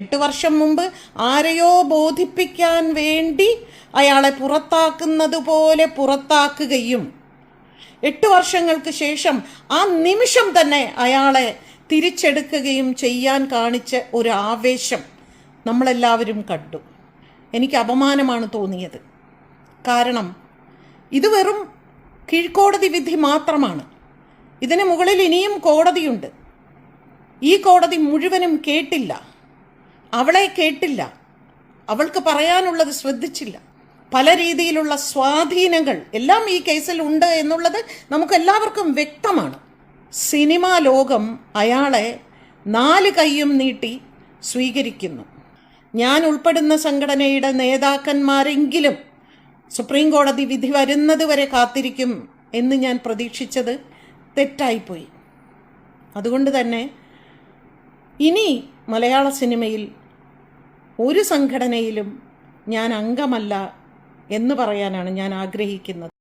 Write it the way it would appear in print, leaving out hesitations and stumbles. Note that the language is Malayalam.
8 വർഷം മുമ്പ് ആരെയോ ബോധിപ്പിക്കാൻ വേണ്ടി അയാളെ പുറത്താക്കുന്നത് പോലെ പുറത്താക്കുകയും 8 വർഷങ്ങൾക്ക് ശേഷം ആ നിമിഷം തന്നെ അയാളെ തിരിച്ചെടുക്കുകയും ചെയ്യാൻ കാണിച്ച ഒരു ആവേശം നമ്മളെല്ലാവരും കണ്ടു. എനിക്ക് അപമാനമാണ് തോന്നിയത്. കാരണം ഇത് വെറും കീഴ്ക്കോടതി വിധി മാത്രമാണ്. ഇതിന് മുകളിൽ ഇനിയും കോടതിയുണ്ട്. ഈ കോടതി മുഴുവനും കേട്ടില്ല, അവളെ കേട്ടില്ല, അവൾക്ക് പറയാനുള്ളത് ശ്രദ്ധിച്ചില്ല. പല രീതിയിലുള്ള സ്വാധീനങ്ങൾ എല്ലാം ഈ കേസിൽ ഉണ്ട് എന്നുള്ളത് നമുക്കെല്ലാവർക്കും വ്യക്തമാണ്. സിനിമാ ലോകം അയാളെ 4 കൈയും നീട്ടി സ്വീകരിക്കുന്നു. ഞാൻ ഉൾപ്പെടുന്ന സംഘടനയുടെ നേതാക്കന്മാരെങ്കിലും സുപ്രീം കോടതി വിധി വരുന്നത് വരെ കാത്തിരിക്കും എന്ന് ഞാൻ പ്രതീക്ഷിച്ചത് തെറ്റായിപ്പോയി. അതുകൊണ്ട് തന്നെ ഇനി മലയാള സിനിമയിൽ ഒരു സംഘടനയിലും ഞാൻ അംഗമല്ല എന്ന് പറയാനാണ് ഞാൻ ആഗ്രഹിക്കുന്നത്.